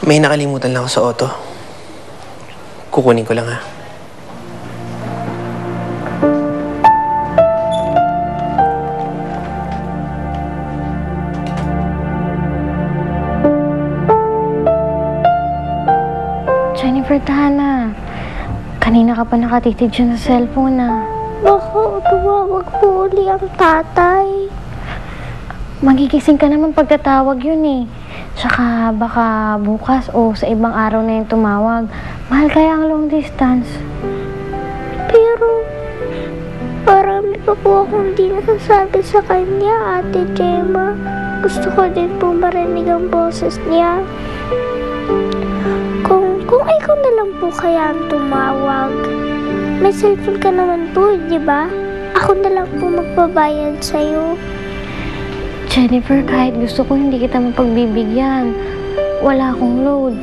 May nakalimutan lang ako sa auto. Kukunin ko lang, ha? Jennifer, Tana. Kanina ka pa nakatitid dyan sa cellphone, ah. Baka tumawag po uli ang tatay. Magigising ka naman pagtatawag yun, eh. Tsaka baka bukas o sa ibang araw na yung tumawag. Mahal kaya ang long distance. Pero, marami pa po akong di nasasabi sa kanya, Ate Gemma. Gusto ko din po marinig ang boses niya. Kung ikaw na lang po kaya ang tumawag. May cellphone ka naman po, di ba? Ako na lang po magbabayad sa'yo. Jennifer, kahit gusto ko hindi kita mapagbibigyan. Wala akong load.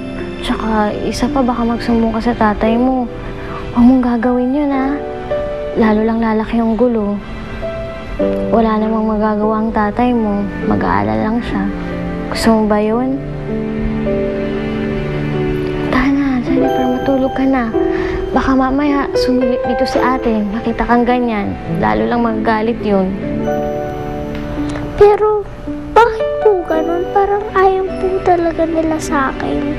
Tsaka isa pa baka magsumbong ka sa tatay mo. Huwag mong gagawin yun, ha? Lalo lang lalaki yung gulo. Wala namang magagawa ang tatay mo. Mag-aalala lang siya. Gusto mo ba yun? Tana, Jennifer, matulog ka na. Baka mamaya sumilip dito si ate. Makita kang ganyan. Lalo lang magagalit yun. Pero, bakit po ganun? Parang ayaw po talaga nila sa akin.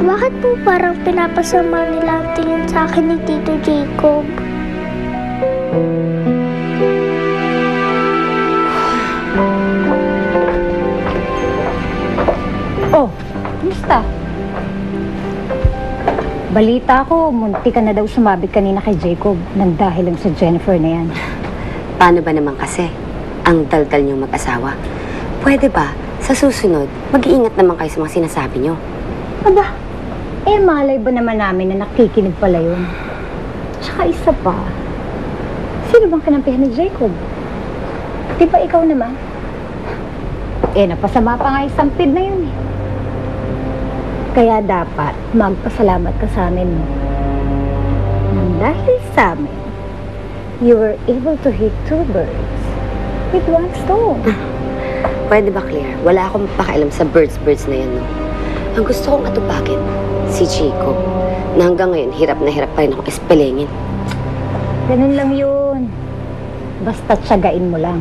Bakit po parang pinapasama nila ang tingin sa akin ni Tito Jacob? Oh, kumusta? Balita ko, munti ka na daw sumabit kanina kay Jacob nang dahil lang sa Jennifer na yan. Paano ba naman kasi? Ang daldal niyong mag-asawa. Pwede ba, sa susunod, mag-iingat naman kayo sa mga sinasabi niyo? Aba, malay ba naman namin na nakikinig pala yun? Tsaka isa pa, sino bang kinampihan ni Jacob? Di ba ikaw naman? Napasama pa nga yung sampid na yun, eh. Kaya dapat magpasalamat ka sa amin. Dahil sa amin, you were able to hit 2 birds with 1 stone. Pwede ba, Claire? Wala akong pakialam sa birds na yan, no? Ang gusto kong atupagin, si Jacob, na hanggang ngayon, hirap na hirap pa rin akong espelengin. Ganun lang yun. Basta tiyagain mo lang.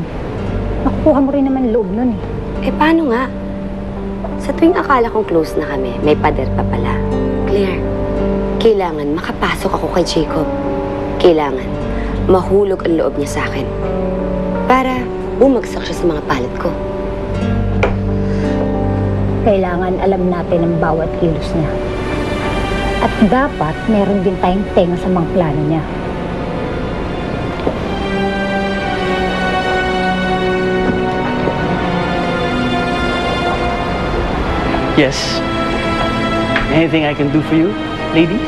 Nakukuha mo rin naman loob nun, eh. Paano nga? Sa tuwing akala kong close na kami, may pader pa pala. Claire, kailangan makapasok ako kay Jacob. Kailangan mahulog ang loob niya sa akin. Para bumagsak siya sa mga palit ko. Kailangan alam natin ang bawat kilos niya. At dapat meron din tayong tenga sa mga plano niya. Yes. Anything I can do for you, ladies?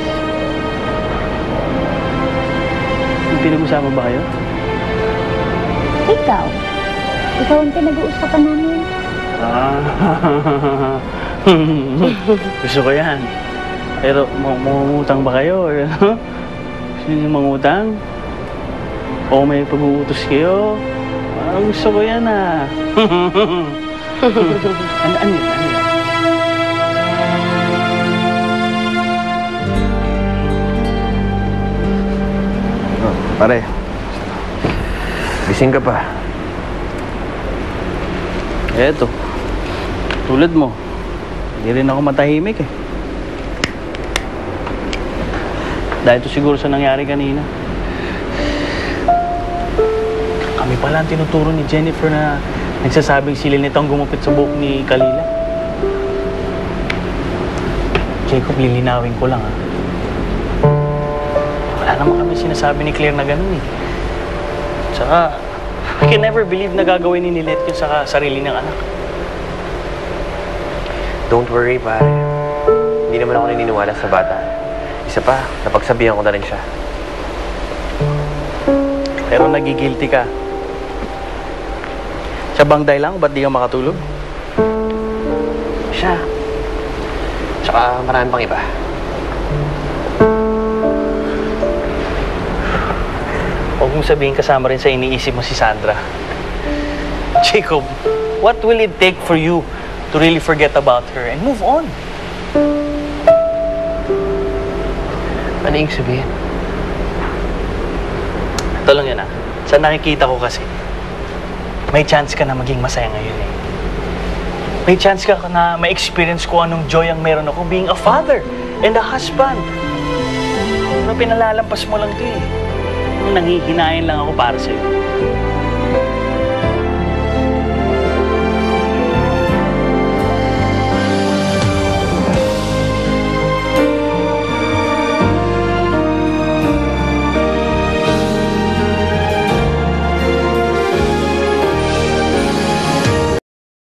May pinag-usapan ba kayo? Ikaw ang pinag-uusapan namin. Gusto ko yan. Pero mangungutang ba kayo? Or ano? Gusto niyo mangutang? O may pag-uutos kayo? Gusto ko yan, ah. Ano yan? Pare, gising ka pa. Eto, tulad mo. Hindi rin ako matahimik, eh. Dahil ito siguro sa nangyari kanina. Kami pala ang tinuturo ni Jennifer na nagsasabing sila nito ang gumupit sa buhok ni Kalila. Jacob, lilinawin ko lang, ha. Wala naman kami sinasabi ni Claire na ganun, eh. Tsaka, I can never believe na gagawin ni Nilet yun sa sarili ng anak. Don't worry, pare. Hindi naman ako naniniwala sa bata. Isa pa, napagsabihan ko na rin siya. Pero nagigilty ka. Siya bang dahilan kung ba't di ka makatulog? Siya. Tsaka marami pang iba. Huwag mong sabihin kasama rin sa iniisip mo si Sandra. Jacob, what will it take for you to really forget about her and move on. Ano yung sabihin? Ito lang yun Sa nakikita ko kasi, may chance ka na maging masaya ngayon eh. May chance ka na ma-experience ko anong joy ang meron ako being a father and a husband. Pero pinalalampas mo lang ito eh. Nangihinayin lang ako para sa'yo.